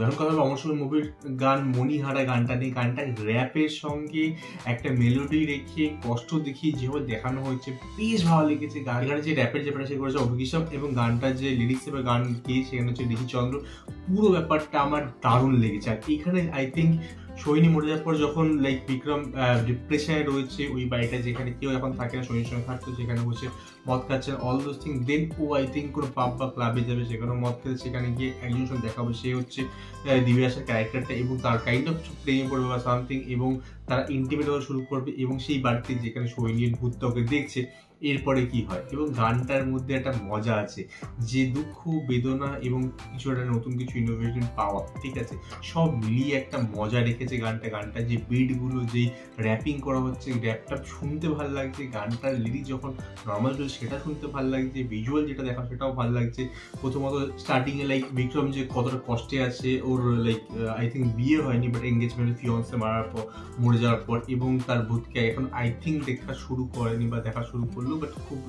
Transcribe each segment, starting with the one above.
এখন কথা হবে অমরশুমি মুভির গান মণিহারা গানটা নিয়ে। গানটা র্যাপের সঙ্গে একটা মেলোডি রেখে কষ্ট দেখিয়ে যেভাবে দেখানো হয়েছে বেশ ভালো লেগেছে। গানটার যে র্যাপের যে সে করেছে অভিকিশম এবং গানটার যে লিরিক্স এবং গান গিয়েছে সেখানে হচ্ছে ডিসি চন্দ্র, পুরো ব্যাপারটা আমার দারুণ লেগেছে। আর এখানে আই থিঙ্ক সোহিনী মরে যাওয়ার পর যখন লাইক বিক্রম ডিপ্রেশনে রয়েছে ওই বাড়িটা, যেখানে কেউ এখন থাকে না, সোহিনীর সঙ্গে থাকতো, সেখানে বসে মদ খাচ্ছে অল দোজ থিং, দেন ও আই থিঙ্ক কোনো পাব বা ক্লাবে যাবে, সেখানে মদ খেতে, সেখানে গিয়ে একজনের সঙ্গে দেখা হবে, সে হচ্ছে দিব্যাসের ক্যারেক্টারটা, এবং তার কাইন্ড অফ প্রেমে পড়বে বা সামথিং, এবং তারা ইন্টিমেট হওয়া শুরু করবে, এবং সেই বাড়িতে যেখানে সোহিনীর ভূতটা ওকে দেখছে এরপরে কি হয়। এবং গানটার মধ্যে একটা মজা আছে যে দুঃখ বেদনা এবং কিছু একটা নতুন কিছু ইনোভেশন পাওয়া, ঠিক আছে, সব মিলিয়ে একটা মজা রেখেছে গানটা। গানটা যে বিটগুলো, যেই র্যাপিং করা হচ্ছে, র্যাপটা শুনতে ভালো লাগছে, গানটার লিরিক যখন নর্মাল চলছে সেটা শুনতে ভালো লাগছে, ভিজুয়াল যেটা দেখা সেটাও ভালো লাগছে। প্রথমত স্টার্টিংয়ে লাইক বিক্রম যে কতটা কষ্টে আছে, ওর লাইক আই থিঙ্ক বিয়ে হয়নি বাট এঙ্গেজমেন্ট ফিয়ন্সে মারার পর, মরে যাওয়ার পর, এবং তার ভূতকে এখন আই থিঙ্ক দেখা শুরু করেনি বা দেখা শুরু করলো বাট খুব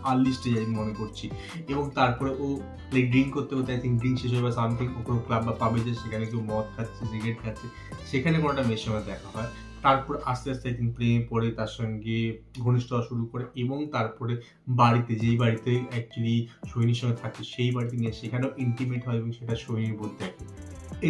আর্লি স্টেজে আমি মনে করছি। এবং তারপরে ও লাইক ড্রিঙ্ক করতে করতে আই থিঙ্ক ড্রিঙ্ক শেষ হয় বা সামথিং, ও কোনো ক্লাব বা পাবে যে সেখানে কেউ মদ খাচ্ছে, সিগারেট খাচ্ছে, সেখানে কোনোটা মেয়ের সঙ্গে দেখা হয়। তারপর আস্তে আস্তে আই থিঙ্ক প্রেমে পড়ে, তার সঙ্গে ঘনিষ্ঠ হওয়া শুরু করে, এবং তারপরে বাড়িতে, যেই বাড়িতে অ্যাকচুয়ালি সোহিনীর সঙ্গে থাকে সেই বাড়িতে নিয়ে সেখানেও ইন্টিমেট হয় এবং সেটা সোহিনীর বোধ দেখে।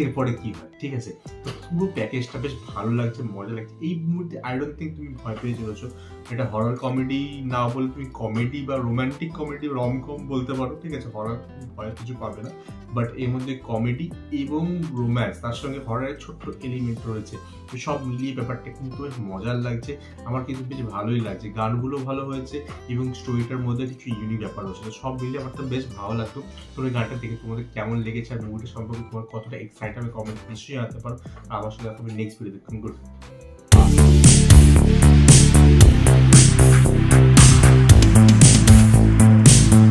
এরপরে কি হয়, ঠিক আছে, তো পুরো প্যাকেজটা বেশ ভালো লাগছে, মজা লাগছে। এই মুহূর্তে আই ডোন্ট থিঙ্ক তুমি ভয় পেয়ে চলেছো। এটা হরর কমেডি না বলে তুমি কমেডি বা রোম্যান্টিক কমেডি, রমকম বলতে পারো, ঠিক আছে, হরর ভয় কিছু পাবে না, বাট এর মধ্যে কমেডি এবং রোম্যান্স, তার সঙ্গে হররের ছোট্ট এলিমেন্ট রয়েছে, তো সব মিলিয়ে ব্যাপারটা কিন্তু বেশ মজার লাগছে। আমার কিন্তু বেশ ভালোই লাগছে, গানগুলো ভালো হয়েছে এবং স্টোরিটার মধ্যে কিছু ইউনিক ব্যাপার রয়েছে, তো সব মিলিয়ে আমার তো বেশ ভালো লাগতো। তোমরা গানটা দেখে তোমাদের কেমন লেগেছে আর মুভিটা সম্পর্কে তোমার কতটা এক্সাইট, আমি কমেন্ট নিশ্চয়ই জানাতে পারো। আর আমার সাথে নেক্সট ভিডিও দেখুন। গুড।